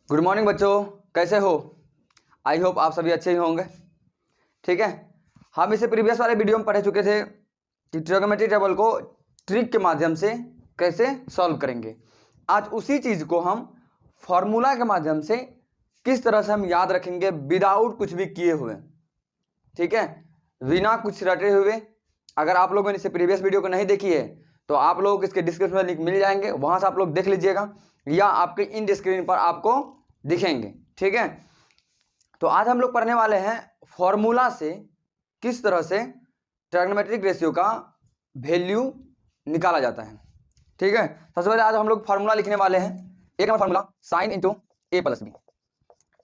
Good morning बच्चों, कैसे हो? आई होप आप सभी अच्छे ही होंगे। ठीक है, हम इसे प्रीवियस वाले वीडियो में पढ़ चुके थे कि ट्रिगोनोमेट्री टेबल को ट्रिक के माध्यम से कैसे सॉल्व करेंगे। आज उसी चीज़ को हम फॉर्मूला के माध्यम से किस तरह से हम याद रखेंगे विदाउट कुछ भी किए हुए। ठीक है, बिना कुछ रटे हुए। अगर आप लोगों ने इसे प्रीवियस वीडियो को नहीं देखी है तो आप लोग इसके डिस्क्रिप्शन में लिंक मिल जाएंगे, वहां से आप लोग देख लीजिएगा या आपके इन स्क्रीन पर आपको दिखेंगे। ठीक है, तो आज हम लोग पढ़ने वाले हैं फॉर्मूला से किस तरह से ट्रिगोनोमेट्रिक रेशियो का वैल्यू निकाला जाता है। ठीक है, सबसे पहले आज हम लोग फॉर्मूला लिखने वाले हैं। एक number formula sine into A plus B.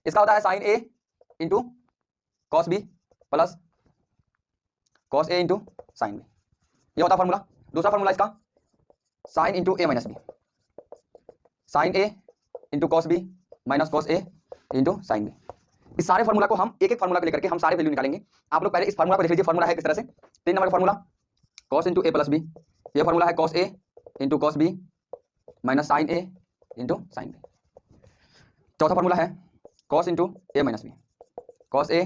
इसका होता है sine A into cos B plus cos A into sine B, ये होता है फॉर्मूला। दूसरा फॉर्मूला इसका sine into A minus B, sine A into cos B minus cos A into sine B. इस सारे फॉर्मूला को हम एक एक फॉर्मूला को लेकर के हम सारे वैल्यू निकालेंगे। आप लोग पहले इस फॉर्मूला को देख लीजिए, फॉर्मूला है किस तरह से। 3 नंबर का formula cos into A plus B, ये फॉर्मूला है cos A into cos B minus sine A into sine B. चौथा फॉर्मूला है cos into A minus B, cos A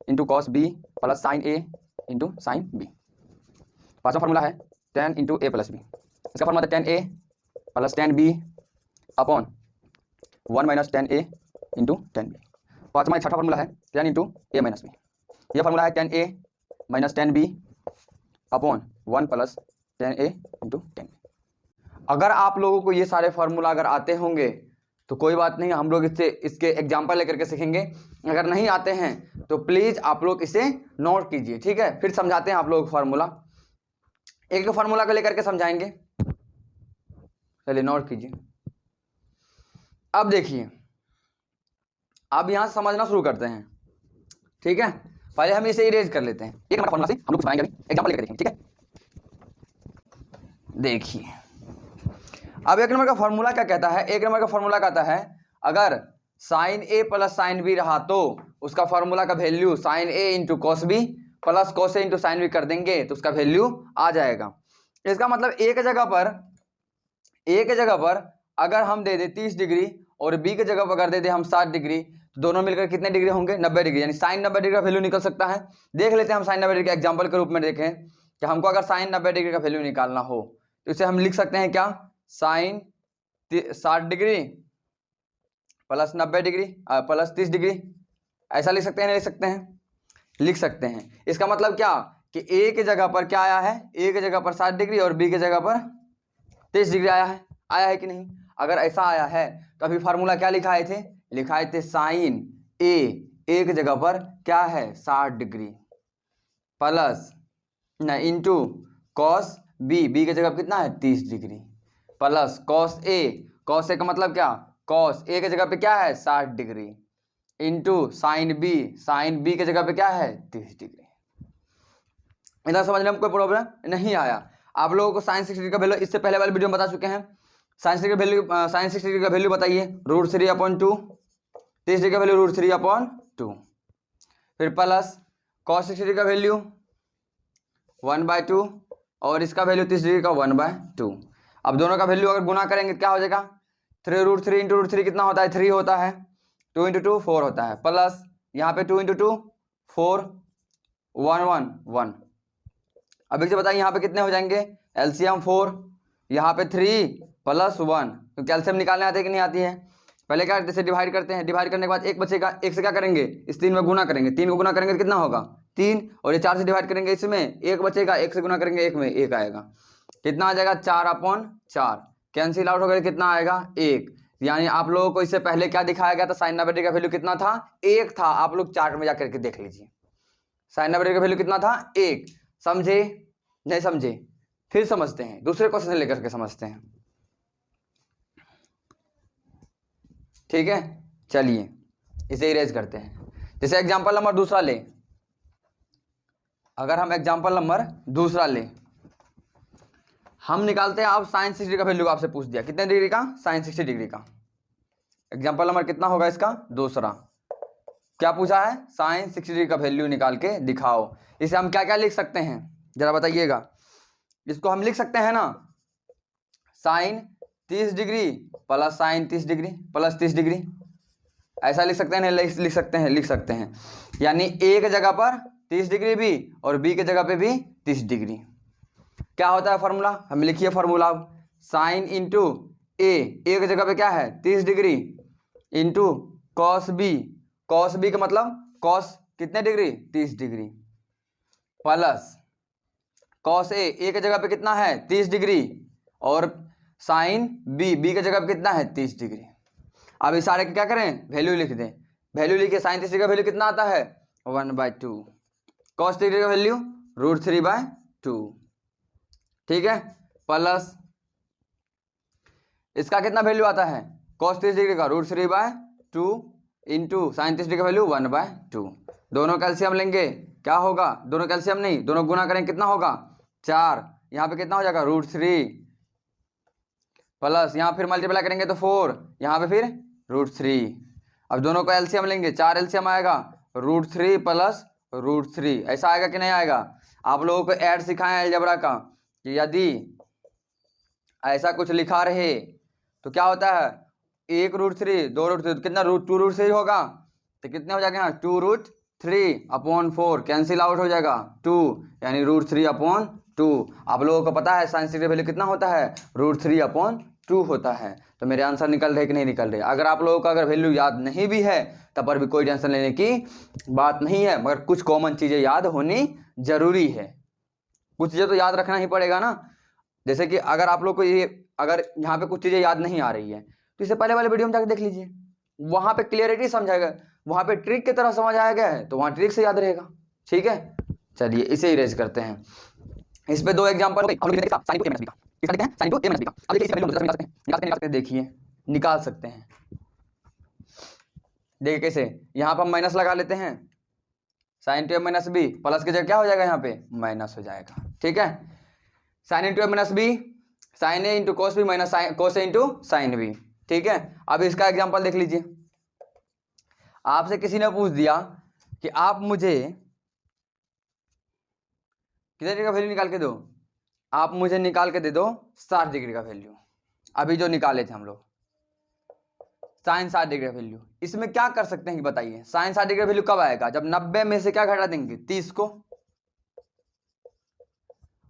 into cos B plus sine A into sine B. पांचवा formula है tan into A plus B, इसका formula है tan A plus tan B upon 1 minus tan A into tan B. पांचवा छठा formula है tan into A minus B, यह formula है tan A minus tan B upon 1 plus tan A into tan B. अगर आप लोगों को ये सारे फार्मूला अगर आते होंगे तो कोई बात नहीं, हम लोग इसके एग्जाम्पल लेकर के सीखेंगे। अगर नहीं आते हैं तो प्लीज़ आप लोग इसे नोट कीजिए। ठीक है, फिर समझाते हैं आप लोग फार्मूला, एक एक फार्मूला को लेकर के समझाएंगे। चलिए नोट कीजिए। अब देखिए, अब यहां से समझना शुरू करते हैं। ठीक है, पहले हम इसे इरेज कर लेते हैं। एक नंबर फार्मूला से हम लोग बनाएंगे, अभी एग्जांपल लेकर देखेंगे। ठीक है, देखिए अब एक नंबर का फार्मूला क्या कहता है। एक नंबर का फार्मूला कहता है अगर sine A plus sine B रहा तो उसका फार्मूला का value sine A into cos B plus cos A into sine B कर देंगे तो उसका वैल्यू आ जाएगा। इसका मतलब एक जगह पर अगर हम दे दे 30 डिग्री और बी के जगह पर अगर दे दे हम 60 डिग्री, तो दोनों मिलकर कितने डिग्री होंगे? 90 डिग्री, यानी साइन 90 डिग्री का वैल्यू निकल सकता है। देख लेते हैं हम साइन 90 डिग्री का एग्जाम्पल के रूप में देखें कि हमको अगर साइन 90 डिग्री का वैल्यू निकालना हो तो इसे हम लिख सकते हैं क्या? Sine 60 degree plus 90 degree plus 30 degree, ऐसा लिख सकते हैं? नहीं लिख सकते हैं? लिख सकते हैं। इसका मतलब क्या कि ए की जगह पर क्या आया है? ए की जगह पर 60 डिग्री और बी की जगह पर 30 डिग्री आया है कि नहीं? अगर ऐसा आया है तो अभी फार्मूला क्या लिखाए थे? साइन ए की जगह पर क्या है? 60 degree plus into cos B की जगह कितना है? 30 डिग्री प्लस कॉस ए का मतलब क्या? कॉस ए की जगह पे क्या है? 60 डिग्री इंटू साइन बी की जगह पे क्या है? 30 डिग्री। इतना समझने में कोई प्रॉब्लम नहीं आया? आप लोगों को साइन 60 डिग्री का वैल्यू इससे पहले वाले वीडियो में बता चुके हैं। साइन 60 डिग्री का वैल्यू बताइए, √3/2, 30 डिग्री का वैल्यू √3/2, फिर प्लस cos 60 डिग्री का वैल्यू 1/2 और इसका वैल्यू 30 डिग्री का 1/2। अब दोनों का वैल्यू अगर गुना करेंगे क्या हो जाएगा? 3√3 इंटू √3 कितना होता है? 3 होता है। 2 इंटू 2 4 होता है, प्लस यहाँ पे 2 इंटू 2 4 1 1 1। अब एक बताइए यहाँ पे कितने हो जाएंगे? एलसीएम 4, यहाँ पे 3 प्लस 1, क्योंकि एलसीएम निकालने आती है कि नहीं आती है? पहले क्या करते हैं? डिवाइड करते हैं, डिवाइड करने के बाद एक बचेगा, एक से क्या करेंगे? इस 3 में गुना करेंगे, 3 को गुना करेंगे तो कितना होगा? 3, और ये 4 से डिवाइड करेंगे, इसमें एक बचेगा, एक से गुना करेंगे, एक में 1 आएगा। कितना आ जाएगा? 4/4, कैंसिल आउट हो गया, कितना आएगा? 1। यानी आप लोगों को इससे पहले क्या दिखाया गया था? साइन 90 डिग्री का वैल्यू कितना था? 1 था। आप लोग चार्ट में जाकर के देख लीजिए, साइन 90 डिग्री का वैल्यू कितना था? 1। समझे? नहीं समझे? फिर समझते हैं, दूसरे क्वेश्चन लेकर के समझते हैं। ठीक है, चलिए इसे इरेज करते हैं। जैसे एग्जांपल नंबर दूसरा ले, अगर हम एग्जांपल नंबर दूसरा ले, हम निकालते हैं। आप साइन 60 डिग्री का वैल्यू आपसे पूछ दिया, कितने डिग्री का? साइन 60 डिग्री का। एग्जांपल नंबर कितना होगा इसका? दूसरा। क्या पूछा है? साइन 60 डिग्री का वैल्यू निकाल के दिखाओ। इसे हम क्या क्या लिख सकते हैं जरा बताइएगा। इसको हम लिख सकते हैं ना, sine 30 degree plus sine 30 degree plus 30 degree, ऐसा लिख सकते हैं, नहीं लिख सकते हैं। यानी ए की जगह पर 30 डिग्री बी और बी की जगह पे भी 30 डिग्री। क्या होता है फॉर्मूला, हम लिखिए फॉर्मूला, साइन इंटू ए की जगह पे क्या है 30 डिग्री इंटू कॉस बी का मतलब कॉस कितने डिग्री 30 डिग्री, प्लस कॉस ए की जगह पे कितना है 30 डिग्री और साइन बी की जगह पे कितना है 30 डिग्री। अब इस सारे के क्या करें, वैल्यू लिख दें, वैल्यू लिखिए, साइन 30 डिग्री का वैल्यू कितना आता है 1/2, कॉस 30 डिग्री का वैल्यू √3/2, ठीक है, प्लस इसका कितना वैल्यू आता है कॉस 30 डिग्री का √3/2 इंटू साइन 30 डिग्री का वैल्यू 1/2। दोनों कैल्शियम लेंगे, क्या होगा, दोनों कैल्शियम नहीं, दोनों गुना करेंगे कितना होगा 4, यहाँ पे कितना हो जाएगा √3 प्लस यहाँ फिर मल्टीप्लाई करेंगे तो 4, यहाँ पे फिर √3। अब दोनों को एलसीएम लेंगे, 4 एलसीएम आएगा √3 प्लस √3, ऐसा आएगा कि नहीं आएगा। आप लोगों को ऐड सिखाएं अलजेब्रा का कि यदि ऐसा कुछ लिखा रहे तो क्या होता है 1 √3 2 √3 कितना 2√3 होगा, तो कितने हो जाएगा यहाँ 2√3/4 कैंसिल आउट हो जाएगा 2, यानी √3/2। आप लोगों को पता है साइन की वैल्यू कितना होता है √3/2 होता है। तो मेरे आंसर निकल रहे कि नहीं निकल रहे। अगर आप लोगों को अगर वैल्यू याद नहीं भी है तब पर भी कोई टेंशन लेने की बात नहीं है, मगर कुछ कॉमन चीज़ें याद होनी जरूरी है, कुछ चीज़ें तो याद रखना ही पड़ेगा ना। जैसे कि अगर आप लोग को ये अगर यहाँ पे कुछ चीज़ें याद नहीं आ रही है तो इससे पहले वाले वीडियो में जाकर देख लीजिए, वहाँ पे क्लियरिटी समझाएगा, वहाँ पे ट्रिक की तरह समझ आया गया है तो वहाँ ट्रिक से याद रहेगा, ठीक है। चलिए इसे इरेज करते हैं। इस पे 2 एग्जांपल देखिए निकाल सकते हैं। देखिए कैसे, यहाँ पर हम माइनस लगा लेते हैं, sign to A minus B plus की जगह क्या हो जाएगा यहाँ पे माइनस हो जाएगा, ठीक है। Sine into A minus B, sine A into cos B minus cos A into sine B, ठीक है। अब इसका एग्जांपल देख लीजिए, आपसे किसी ने पूछ दिया कि आप मुझे कितने डिग्री का वैल्यू निकाल के दो, आप मुझे निकाल के दे दो 60 डिग्री का वैल्यू। अभी जो निकाले थे हम लोग साइन 60 डिग्री का वैल्यू, इसमें क्या कर सकते हैं बताइए। साइन 60 डिग्री का वैल्यू कब आएगा, जब 90 में से क्या घटा देंगे 30 को,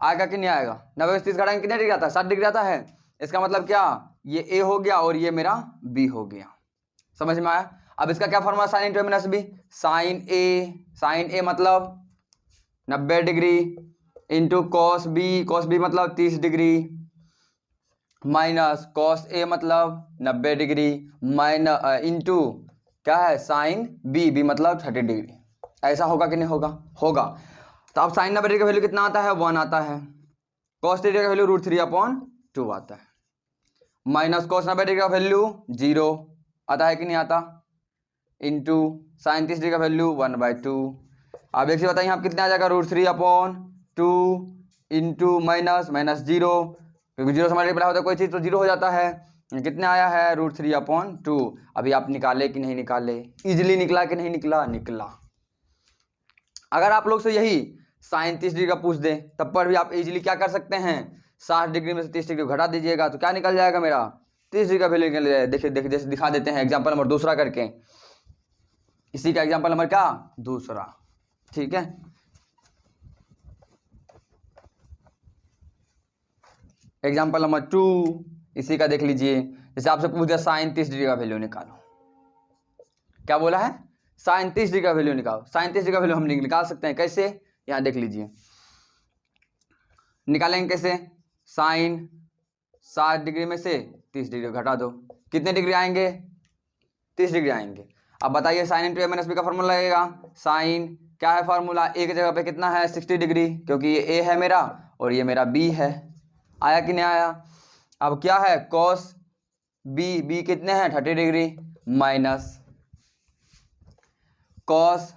आएगा कि नहीं आएगा। 90 में 30 घटाएंगे कितने डिग्री आता है 60 डिग्री आता है। इसका मतलब क्या, ये ए हो गया और ये मेरा बी हो गया, समझ में आया। अब इसका क्या formula sine into minus B, sine A मतलब 90 डिग्री इंटू कॉस बी मतलब 30 डिग्री माइनस कॉस ए मतलब 90 डिग्री माइनस इंटू क्या है साइन बी मतलब 30 डिग्री। ऐसा होगा कि नहीं होगा, होगा। तो अब साइन 90 डिग्री का वैल्यू कितना आता है 1 आता है, कॉस 30 डिग्री का वैल्यू √3/2 आता है, माइनस कॉस 90 डिग्री का वैल्यू 0 आता है कि नहीं आता, इंटू साइन 30 डिग्री का वैल्यू 1/2। अब एक चीज बताइए यहाँ कितना आ जाएगा √3/2 इंटू माइनस 0, क्योंकि 0 से मल्टीप्लाई होता है कोई चीज़ तो 0 हो जाता है। कितना आया है √3/2। अभी आप निकाले कि नहीं निकाले, इजिली निकला कि नहीं निकला, निकला। अगर आप लोग से यही साइन 30 डिग्री का पूछ दे तब पर भी आप इजिली क्या कर सकते हैं, 60 डिग्री में से 30 डिग्री घटा दीजिएगा तो क्या निकल जाएगा मेरा 30 डिग्री का वैल्यू निकल जाएगा। देखिए देखिए जैसे दिखा देते हैं एग्जाम्पल नंबर 2 करके, इसी का एग्जाम्पल नंबर क्या 2, ठीक है। एग्जाम्पल नंबर 2 इसी का देख लीजिए, जैसे आपसे पूछ दिया साइन 30 डिग्री का वैल्यू निकालो, क्या बोला है साइन 30 डिग्री का वैल्यू निकालो। साइन 30 डिग्री का वैल्यू हम निकाल सकते हैं कैसे, यहाँ देख लीजिए निकालेंगे कैसे, साइन 60 डिग्री में से 30 डिग्री घटा दो, कितने डिग्री आएंगे 30 डिग्री आएंगे। अब बताइए sign into A minus B का फॉर्मूला लगेगा, साइन क्या है फॉर्मूला, ए की जगह पे कितना है 60 डिग्री, क्योंकि ये ए है मेरा और ये मेरा बी है, आया कि नहीं आया। अब क्या है कॉस बी कितने हैं 30 डिग्री माइनस कॉस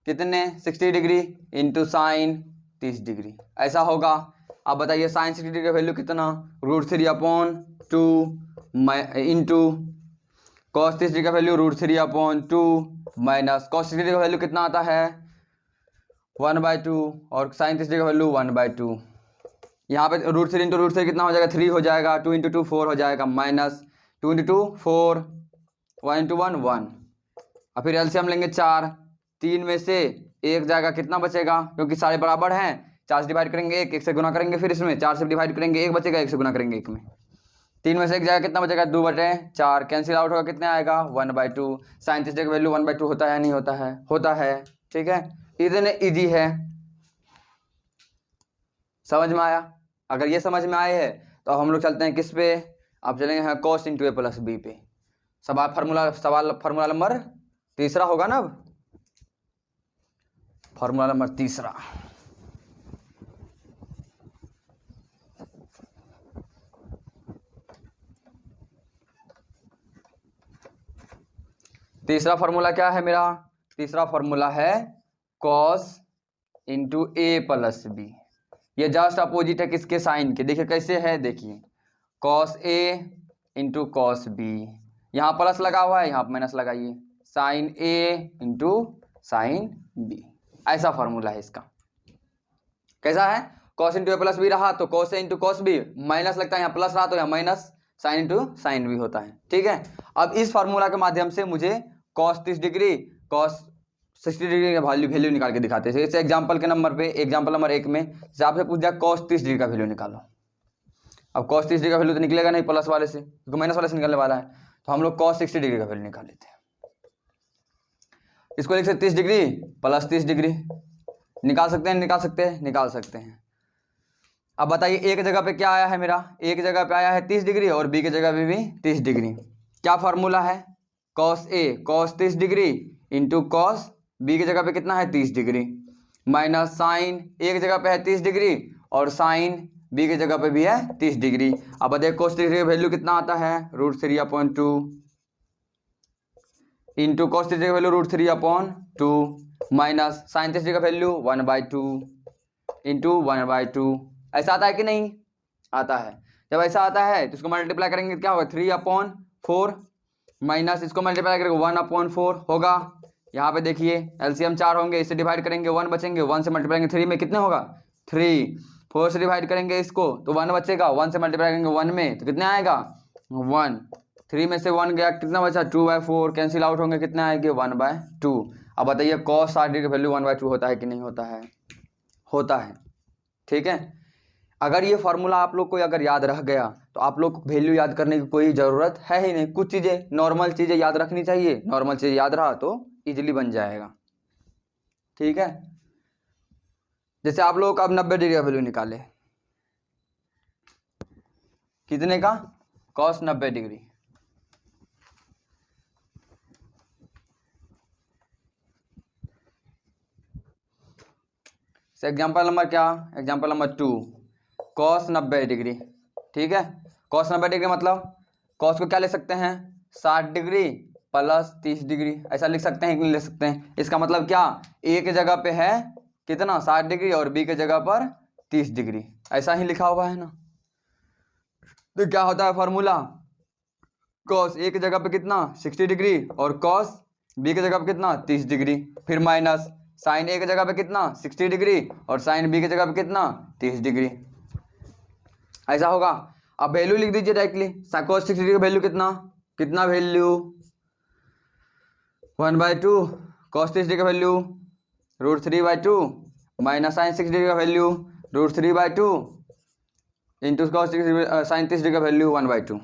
कितने 60 डिग्री इंटू साइन 30 डिग्री, ऐसा होगा। अब बताइए साइन 60 डिग्री का वैल्यू कितना √3/2 इंटू कॉस 30 डिग्री का वैल्यू √3/2 माइनस कॉस 60 डिग्री का वैल्यू कितना आता है 1/2 और साइन 30 डिग्री का वैल्यू 1/2। यहाँ पे √3 इंटू √3 कितना हो जाएगा 3 हो जाएगा, 2 इंटू 2 4 हो जाएगा, माइनस 2 इंटू 2 4, 1 इंटू 1 1, और फिर एलसीएम लेंगे 4, 3 में से 1 जाएगा, कितना बचेगा, क्योंकि सारे बराबर हैं, 4 से डिवाइड करेंगे 1, 1 से गुना करेंगे, फिर इसमें 4 से डिवाइड करेंगे 1 बचेगा, 1 से गुना करेंगे 1 में, 3 में से 1 जाएगा, कितना बचेगा 2/4, कैंसिल आउट होगा, कितने आएगा 1/2। साइन थीटा का वैल्यू 1/2 होता है नहीं होता है, होता है। ठीक है, इतने इजी है, समझ में आया। अगर ये समझ में आए है तो हम लोग चलते हैं किस पे, आप चलेंगे cos × a + b पे। सवाल फार्मूला नंबर तीसरा होगा ना, अब फार्मूला नंबर तीसरा। तीसरा फार्मूला क्या है मेरा, तीसरा फार्मूला है cos × a + b। ये जस्ट अपोजिट है किसके, साइन के। देखिए कैसे है, देखिए cos a × cos b, यहाँ प्लस लगा हुआ है, यहाँ माइनस लगाइए, sin a × sin b, ऐसा फार्मूला है इसका। कैसा है, cos × a + b रहा तो cos a × cos b, minus लगता है यहाँ प्लस रहा तो यहाँ माइनस, sin × sin b होता है। ठीक है, अब इस फार्मूला के माध्यम से मुझे cos 30 डिग्री, cos 60 डिग्री का वैल्यू निकाल के दिखाते हैं। जैसे एग्जांपल के नंबर पे, एग्जांपल नंबर 1 में जैसे आपसे पूछ दिया cos 30 डिग्री का वैल्यू निकालो। अब cos 30 डिग्री का वैल्यू तो निकलेगा नहीं प्लस वाले से, क्योंकि माइनस वाले से निकलने वाला है, तो हम लोग cos 60 डिग्री का वैल्यू निकाल लेते हैं। इसको लिख सकते 30 डिग्री + 30 डिग्री, निकाल सकते हैं, निकाल सकते हैं, निकाल सकते हैं। अब बताइए एक जगह पे क्या आया है मेरा, एक जगह पे आया है 30 डिग्री और बी की जगह पे भी 30 डिग्री। क्या फार्मूला है, cos a cos 30 degree × cos b की जगह पे कितना है 30 डिग्री, माइनस साइन एक जगह पे है 30 डिग्री और साइन b की जगह पे भी है 30 डिग्री। अब बताइए cos 30 डिग्री का वैल्यू कितना आता है, √3/2 इंटू cos 30 डिग्री का वैल्यू √3/2 माइनस साइन 30 डिग्री का वैल्यू 1/2 इंटू 1/2। ऐसा आता है कि नहीं आता है, जब ऐसा आता है तो इसको मल्टीप्लाई करेंगे क्या होगा 3/4 माइनस इसको मल्टीप्लाई करेंगे 1/4 होगा। यहाँ पे देखिए एलसीएम 4 होंगे, इससे डिवाइड करेंगे 1 बचेंगे, 1 से मल्टीप्लाई करेंगे 3 में कितने होगा 3, 4 से डिवाइड करेंगे इसको तो 1 बचेगा, 1 से मल्टीप्लाई करेंगे 1 में तो कितने आएगा 1, 3 में से 1 गया, कितना बचा 2/4, कैंसिल आउट होंगे, कितने आएंगे 1/2। अब बताइए cos 60 डिग्री का वैल्यू 1/2 होता है कि नहीं होता है, होता है। ठीक है, अगर ये फार्मूला आप लोग को अगर याद रह गया तो आप लोग को वैल्यू याद करने की कोई ज़रूरत है ही नहीं। कुछ चीज़ें नॉर्मल चीज़ें याद रखनी चाहिए, नॉर्मल चीज़ याद रहा तो इजीली बन जाएगा। ठीक है, जैसे आप लोग अब 90 डिग्री का वैल्यू निकाले, कितने का cos 90 डिग्री, एग्जाम्पल नंबर क्या, एग्जाम्पल नंबर 2 cos 90 डिग्री। ठीक है, cos 90 डिग्री मतलब cos को क्या ले सकते हैं 60 डिग्री + 30 डिग्री, ऐसा लिख सकते हैं कि नहीं ले सकते हैं। इसका मतलब क्या, ए की जगह पे है कितना 60 डिग्री और बी की जगह पर 30 डिग्री, ऐसा ही लिखा हुआ है ना। तो क्या होता है फार्मूला, cos ए की जगह पे कितना 60 डिग्री और cos बी की जगह पे कितना 30 डिग्री, फिर माइनस साइन ए की जगह पे कितना 60 डिग्री और साइन बी की जगह पे कितना 30 डिग्री, ऐसा होगा। अब वैल्यू लिख दीजिए डायरेक्टली, cos 60 डिग्री का वैल्यू कितना, कितना वैल्यू 1/2, cos 30 डिग्री का वैल्यू √3/2 माइनस साइन 60 डिग्री का value √3/2 into cos 60 degree sine 30 degree का वैल्यू 1/2।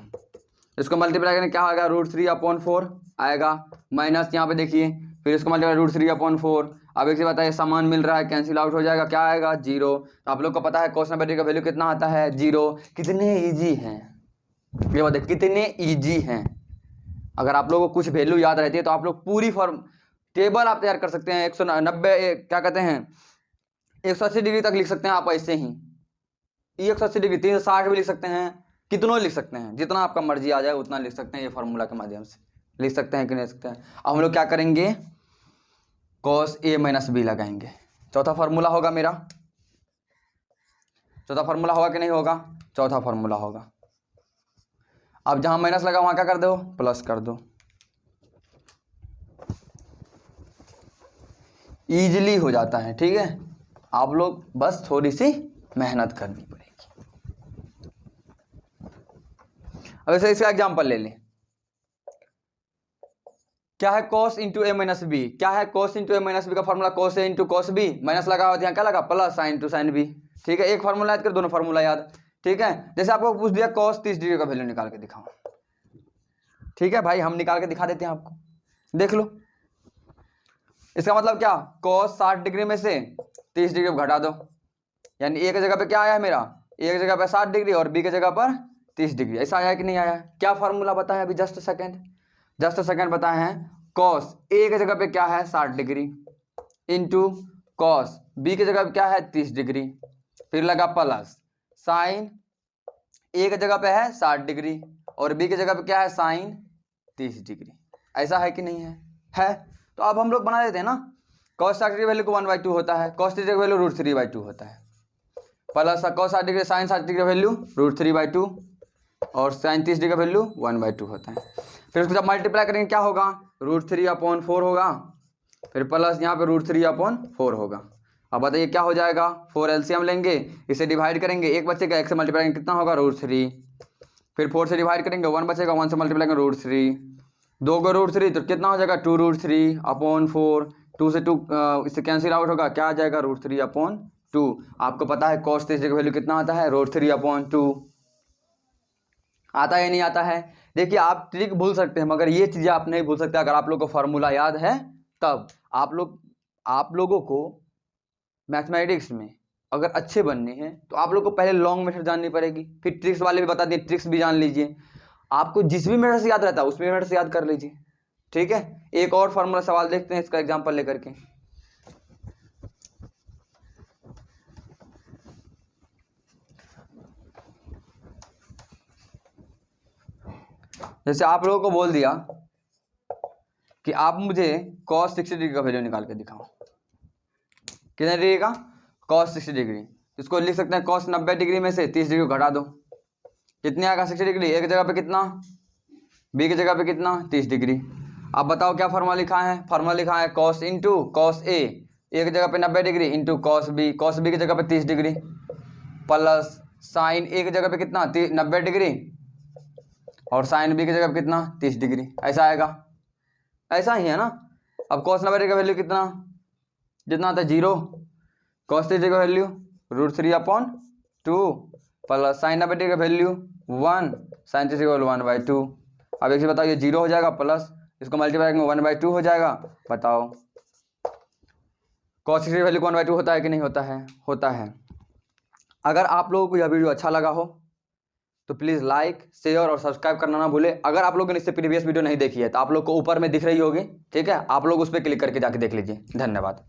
इसको मल्टीप्लाई करें क्या आएगा √3/4 आएगा, माइनस यहाँ पे देखिए फिर इसको मल्टीप्लाई √3/4। अब एक से बताइए सामान मिल रहा है, कैंसिल आउट हो जाएगा, क्या आएगा 0। तो आप लोग को पता है cos 90 डिग्री का वैल्यू कितना आता है 0। कितने इजी हैं ये बताइए, कितने इजी हैं। अगर आप लोगों को कुछ वैल्यू याद रहती है तो आप लोग पूरी फॉर्म टेबल आप तैयार कर सकते हैं। 190 क्या कहते हैं 180 डिग्री तक लिख सकते हैं आप, ऐसे ही 180 डिग्री 360 भी लिख सकते हैं, कितनों लिख सकते हैं, जितना आपका मर्जी आ जाए उतना लिख सकते हैं। ये फार्मूला के माध्यम से लिख सकते हैं कि नहीं लिख सकते हैं। अब हम लोग क्या करेंगे cos a - b लगाएंगे। चौथा फार्मूला होगा मेरा, चौथा फार्मूला होगा कि नहीं होगा, चौथा फार्मूला होगा। अब जहां माइनस लगा वहां क्या कर दो प्लस कर दो, इजीली हो जाता है। ठीक है, आप लोग बस थोड़ी सी मेहनत करनी पड़ेगी। अब ऐसे इसका एग्जांपल ले लें, क्या है cos into A minus B, क्या है cos into A minus B का formula cos A into cos B, minus लगा हुआ यहाँ क्या लगा plus sine into sine B. ठीक है, एक फार्मूला याद कर, दोनों फार्मूला याद। ठीक है, जैसे आपको पूछ दिया cos 30 डिग्री का वैल्यू निकाल के दिखाओ। ठीक है भाई, हम निकाल के दिखा देते हैं आपको, देख लो। इसका मतलब क्या, cos 60 डिग्री में से 30 डिग्री घटा दो, यानी ए की जगह पे क्या आया है मेरा, ए की जगह पे 60 डिग्री और बी की जगह पर 30 डिग्री। ऐसा आया कि नहीं आया? क्या फार्मूला बताया अभी जस्ट सेकंड बताए हैं, cos ए की जगह पे क्या है 60 डिग्री इंटू cos बी की जगह पे क्या है 30 डिग्री, फिर लगा प्लस साइन ए की जगह पे है 60 डिग्री और बी की जगह पे क्या है साइन 30 डिग्री। ऐसा है कि नहीं है? तो अब हम लोग बना देते हैं ना, cos 60 डिग्री वैल्यू को 1/2 होता है, cos 30 डिग्री वैल्यू √3/2 होता है, plus cos 60 degree sine 60 degree value √3/2 और साइन 30 डिग्री का वैल्यू 1/2 होता है। फिर उसको जब मल्टीप्लाई करेंगे क्या होगा, √3/4 होगा, फिर प्लस यहाँ पे √3/4 होगा। अब बताइए क्या हो जाएगा, 4 एलसीएम लेंगे, इसे डिवाइड करेंगे, एक बचेगा, एक से मल्टीप्लाई करेंगे कितना होगा √3, फिर 4 से डिवाइड करेंगे 1 बचेगा, 1 से मल्टीप्लाई करेंगे √3, 2 को √3 तो कितना हो जाएगा 2√3/4, 2 से 2 इससे कैंसिल आउट होगा, क्या आ जाएगा √3/2। आपको पता है cos 30 डिग्री का वैल्यू कितना आता है, √3/2 आता है या नहीं आता है? देखिए आप ट्रिक भूल सकते हैं मगर ये चीज़ें आप नहीं भूल सकते अगर आप लोगों को फार्मूला याद है तब। आप लोगों को मैथमेटिक्स में अगर अच्छे बनने हैं तो आप लोग को पहले लॉन्ग मेथड जाननी पड़ेगी, फिर ट्रिक्स वाले भी बता दिए, ट्रिक्स भी जान लीजिए। आपको जिस भी मेथड से याद रहता है उस मेथड से याद कर लीजिए। ठीक है, एक और फार्मूला सवाल देखते हैं इसका एग्जाम्पल लेकर के। जैसे आप लोगों को बोल दिया कि आप मुझे cos 60 डिग्री का वैल्यू निकाल के दिखाओ, कितने डिग्री का, cos 60 डिग्री। इसको लिख सकते हैं cos 90 डिग्री में से 30 डिग्री को घटा दो, कितने आएगा 60 डिग्री, एक जगह पे कितना, बी की जगह पे कितना 30 डिग्री। अब बताओ क्या फार्मूला लिखा है, फार्मूला लिखा है cos इंटू cos ए, एक जगह पे 90 डिग्री इंटू cos बी की जगह पे 30 डिग्री, प्लस साइन ए की जगह पे कितना 90 डिग्री और साइन बी की जगह पे कितना 30 डिग्री। ऐसा आएगा, ऐसा ही है ना। अब cos 90 डिग्री का वैल्यू कितना, जितना आता है 0, cos 30 डिग्री का वैल्यू √3/2 प्लस साइन 90 डिग्री का वैल्यू 1, साइन 30 डिग्री का वैल्यू 1/2। अब एक चीज बताओ, ये 0 हो जाएगा प्लस इसको मल्टीप्लाई करेंगे 1/2 हो जाएगा। बताओ cos 60 वैल्यू 1/2 होता है कि नहीं होता है? होता है। अगर आप लोगों को यह वीडियो अच्छा लगा हो तो प्लीज़ लाइक शेयर और सब्सक्राइब करना ना भूले। अगर आप लोगों ने इससे प्रीवियस वीडियो नहीं देखी है तो आप लोग को ऊपर में दिख रही होगी, ठीक है, आप लोग उस पर क्लिक करके जाके देख लीजिए। धन्यवाद।